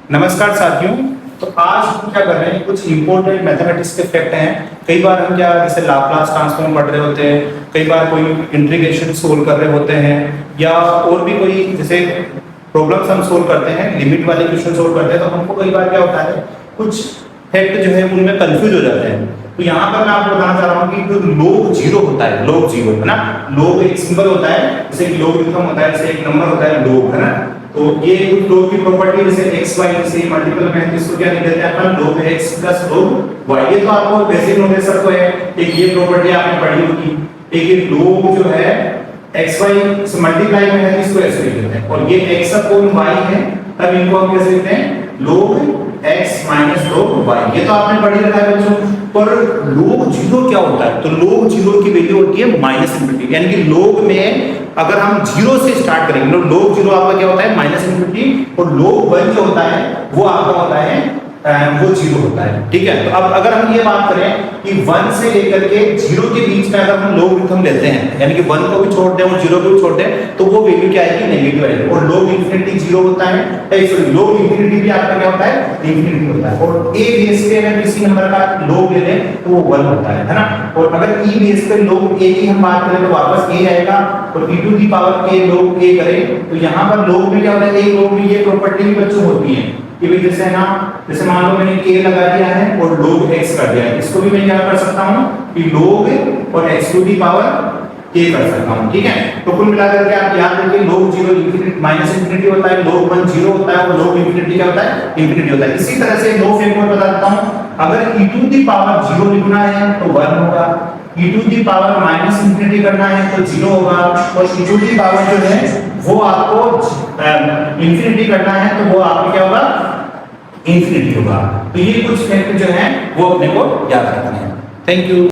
नमस्कार साथियों। तो आज हम क्या कर रहे हैं, कुछ इंपॉर्टेंट मैथमेटिक्स के फैक्ट हैं। कई बार हम क्या जैसे लाप्लास ट्रांसफॉर्म पढ़ रहे होते हैं, कई बार कोई इंटीग्रेशन सोल्व कर रहे होते हैं, या और भी कोई जैसे प्रॉब्लम्स हम सोल्व करते हैं, लिमिट वाले क्वेश्चन सोल्व करते हैं, तो हमको कई बार क्या होता है, कुछ फैक्ट जो है उनमें कंफ्यूज हो जाते हैं। तो यहाँ पर मैं आपको बताना चाह रहा हूँ कि जो लोग जीरो होता है, लोग जीरो है ना, लोग एक सिंबल होता है, जैसे कि लोग इनकम होता है, जैसे एक नंबर होता है लोग, है ना। तो ये कुछ लोग की प्रॉपर्टी जैसे x y से मल्टीपल में है, इसको क्या लिख देते हैं अपन, लोग x प्लस लोग y। ये तो आपको बेसिक नॉलेज सबको है, एक ये प्रॉपर्टी आपने पढ़ी होगी। एक ये लोग जो है x y से मल्टीप्लाई में है, इसको ऐसे लिख देते हैं, और ये x अपॉन y है, तब इनको हम कैसे लिखते हैं, लोग x माइनस लोग y। ये तो आपने पढ़ी रखा है बच्चों। पर लोग जीरो क्या होता है, तो लोग जीरो की वैल्यू होती है माइनस इनफिनिटी, यानी कि लोग में अगर हम जीरो से स्टार्ट करेंगे, लोग जीरो आपका क्या होता है माइनस इनफिनिटी, और लोग वन जो होता है वो आपका होता है वो जीरो होता है। ठीक है, तो अब अगर हम ये बात करें कि 1 से लेकर के 0 के बीच में अगर हम लोगरिथम लेते हैं, यानी कि 1 को भी छोड़ दें और 0 को भी छोड़ दें, तो वो वैल्यू क्या आएगी, नेगेटिव आएगी। और लोग इनफिनिटी 0 होता है, सॉरी लोग इनफिनिटी भी आपका क्या होता है, इनफिनिटी होता है। और a बेस पे अगर किसी नंबर का लोग ले लें तो वो 1 होता है ना। और अगर e बेस पे लोग a की हम बात करें तो वापस a आएगा, और e to the power k log a करें तो यहाँ पर लोग में क्या होता है, एक लोग में ये प्रॉपर्टी भी बच्चों होती है कि भाई जैसे ना, जैसे मान लो मैंने k लगा दिया है और log x कर दिया है, इसको भी मैं क्या कर सकता हूँ कि log और x to the power k कर सकता हूँ। ठीक है, तो कुल मिलाकर के आप याद रखिए, log 0 इंफिनिटी माइनस इंफिनिटी होता है, log 1 0 होता है, और log इंफिनिटी क्या होता है, इंफिनिटी होता है। इसी तरह से दो फैक्ट मैं बता देता हूँ। अगर e टू दी पावर 0 लिखना है तो 1 होगा, e to the power minus infinity करना है तो 0 होगा, और e टू दी पावर जो है वो आपको इंफिनिटी करना है तो वो आपको क्या होगा, इंफिनिटी होगा। तो ये कुछ फैक्ट जो है वो अपने को याद रखना है। Thank you.